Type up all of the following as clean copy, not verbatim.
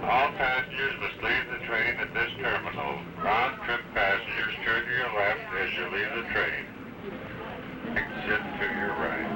All passengers must leave the train at this terminal. Round-trip passengers turn to your left as you leave the train. Exit to your right.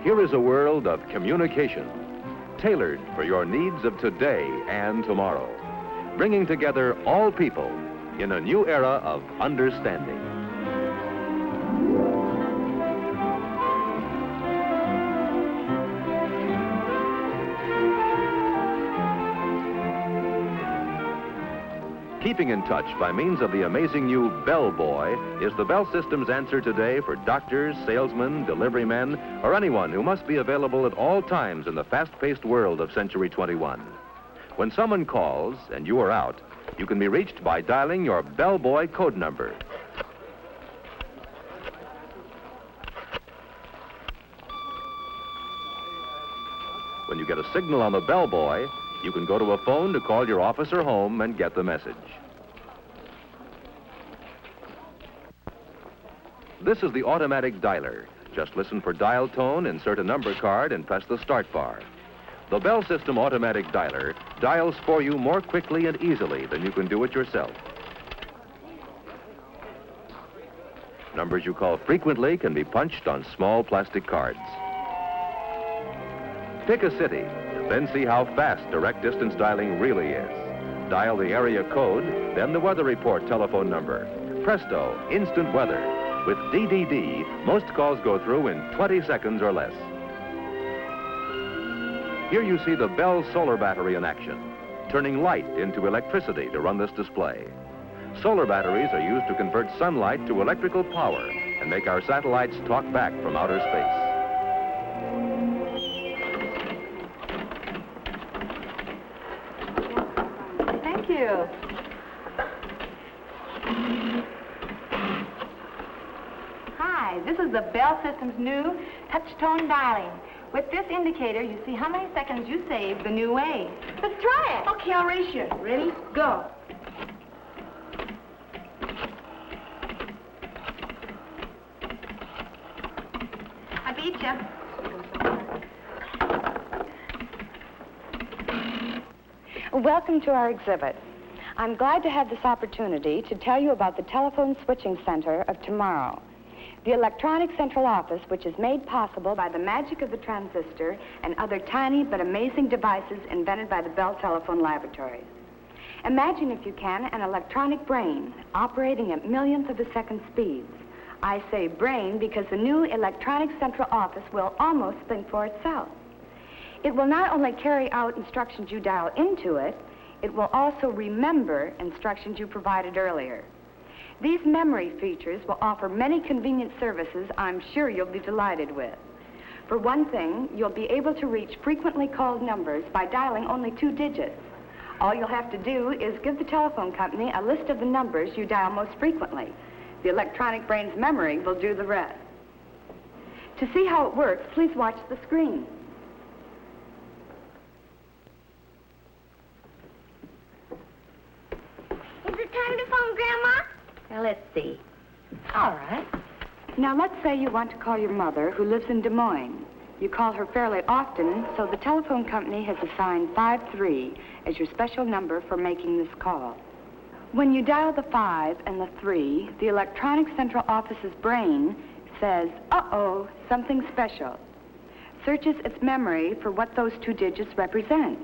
Here is a world of communication, tailored for your needs of today and tomorrow, bringing together all people in a new era of understanding. Keeping in touch by means of the amazing new Bell Boy is the Bell System's answer today for doctors, salesmen, delivery men, or anyone who must be available at all times in the fast-paced world of Century 21. When someone calls and you are out, you can be reached by dialing your Bell Boy code number. When you get a signal on the Bell Boy, you can go to a phone to call your office or home and get the message. This is the automatic dialer. Just listen for dial tone, insert a number card, and press the start bar. The Bell System automatic dialer dials for you more quickly and easily than you can do it yourself. Numbers you call frequently can be punched on small plastic cards. Pick a city, then see how fast direct distance dialing really is. Dial the area code, then the weather report telephone number. Presto, instant weather. With DDD, most calls go through in 20 seconds or less. Here you see the Bell solar battery in action, turning light into electricity to run this display. Solar batteries are used to convert sunlight to electrical power and make our satellites talk back from outer space. Thank you. Hi, this is the Bell System's new touch-tone dialing. With this indicator, you see how many seconds you save the new way. Let's try it. Okay, I'll race you. Ready? Go. I beat you. Welcome to our exhibit. I'm glad to have this opportunity to tell you about the telephone switching center of tomorrow. The electronic central office, which is made possible by the magic of the transistor and other tiny but amazing devices invented by the Bell Telephone Laboratories. Imagine, if you can, an electronic brain operating at millionth of a second speeds. I say brain because the new electronic central office will almost think for itself. It will not only carry out instructions you dial into it, it will also remember instructions you provided earlier. These memory features will offer many convenient services I'm sure you'll be delighted with. For one thing, you'll be able to reach frequently called numbers by dialing only 2 digits. All you'll have to do is give the telephone company a list of the numbers you dial most frequently. The electronic brain's memory will do the rest. To see how it works, please watch the screen. Is it time to phone, Grandma? Now, let's see. All right. Now, let's say you want to call your mother, who lives in Des Moines. You call her fairly often, so the telephone company has assigned 53 as your special number for making this call. When you dial the 5 and the 3, the electronic central office's brain says, uh-oh, something special, searches its memory for what those 2 digits represent,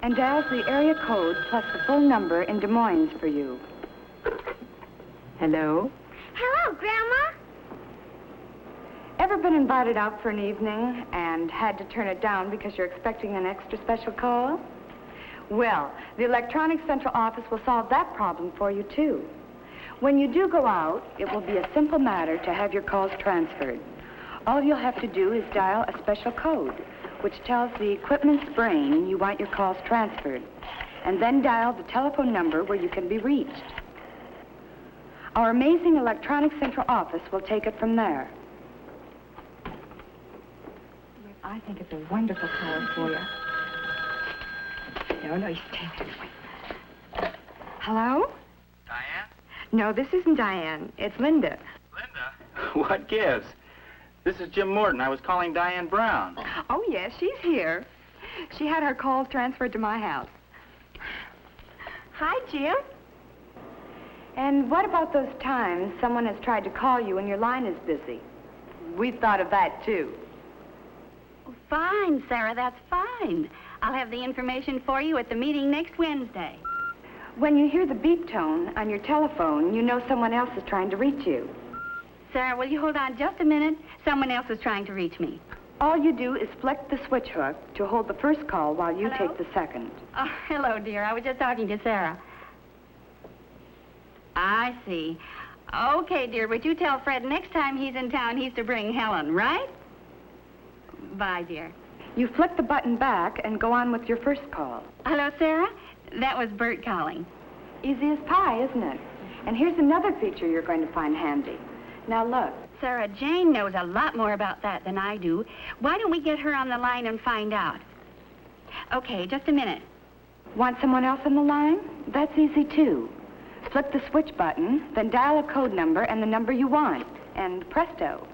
and dials the area code plus the full number in Des Moines for you. Hello? Hello, Grandma. Ever been invited out for an evening and had to turn it down because you're expecting an extra special call? Well, the electronic central office will solve that problem for you, too. When you do go out, it will be a simple matter to have your calls transferred. All you'll have to do is dial a special code, which tells the equipment's brain you want your calls transferred, and then dial the telephone number where you can be reached. Our amazing electronic central office will take it from there. I think it's a wonderful call for you. No, you take it. Hello? Diane? No, this isn't Diane. It's Linda. Linda? What gives? This is Jim Morton. I was calling Diane Brown. Oh, yes, she's here. She had her calls transferred to my house. Hi, Jim. And what about those times someone has tried to call you and your line is busy? We've thought of that, too. Oh, fine, Sarah, that's fine. I'll have the information for you at the meeting next Wednesday. When you hear the beep tone on your telephone, you know someone else is trying to reach you. Sarah, will you hold on just a minute? Someone else is trying to reach me. All you do is flick the switch hook to hold the first call while you Hello? take the second. Oh, hello, dear. I was just talking to Sarah. I see. Okay, dear, but you tell Fred next time he's in town he's to bring Helen, right? Bye, dear. You flick the button back and go on with your first call. Hello, Sarah? That was Bert calling. Easy as pie, isn't it? And here's another feature you're going to find handy. Now look. Sarah Jane knows a lot more about that than I do. Why don't we get her on the line and find out? Okay, just a minute. Want someone else on the line? That's easy, too. Flip the switch button, then dial a code number and the number you want. And presto.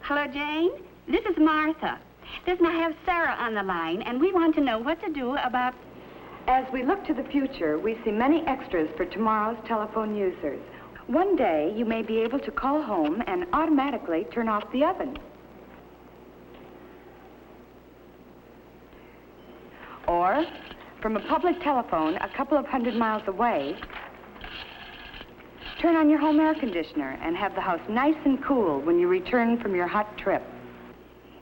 Hello, Jane? This is Martha. Listen, I have Sarah on the line, and we want to know what to do about... As we look to the future, we see many extras for tomorrow's telephone users. One day, you may be able to call home and automatically turn off the oven. Or, from a public telephone a couple of 100 miles away, turn on your home air conditioner and have the house nice and cool when you return from your hot trip.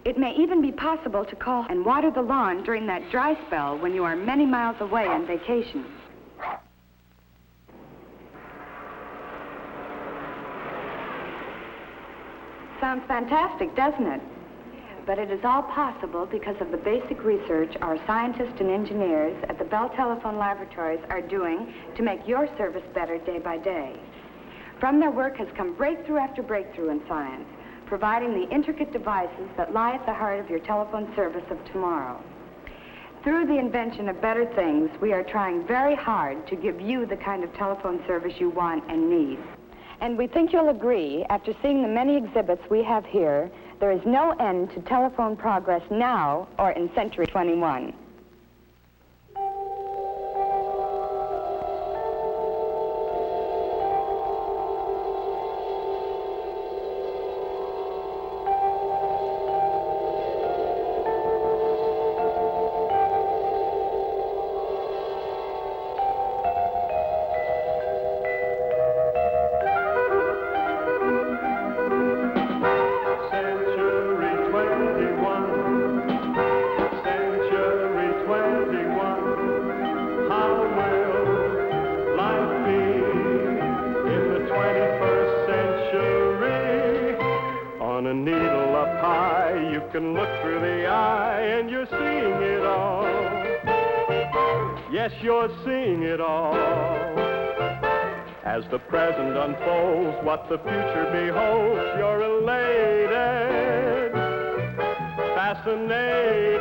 It may even be possible to call and water the lawn during that dry spell when you are many miles away on vacation. Sounds fantastic, doesn't it? But it is all possible because of the basic research our scientists and engineers at the Bell Telephone Laboratories are doing to make your service better day by day. From their work has come breakthrough after breakthrough in science, providing the intricate devices that lie at the heart of your telephone service of tomorrow. Through the invention of better things, we are trying very hard to give you the kind of telephone service you want and need. And we think you'll agree, after seeing the many exhibits we have here, there is no end to telephone progress now or in Century 21. can look through the eye and you're seeing it all. Yes, you're seeing it all. As the present unfolds, what the future beholds, you're elated, fascinated.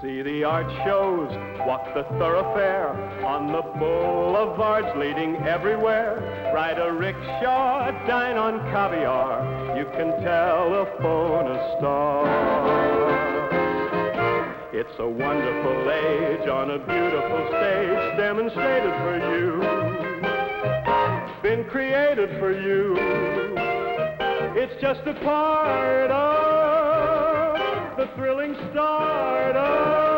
See the art shows, walk the thoroughfare, on the boulevards leading everywhere. Ride a rickshaw, dine on caviar, you can telephone a star. It's a wonderful age on a beautiful stage, demonstrated for you, been created for you. It's just a part of the thrilling start of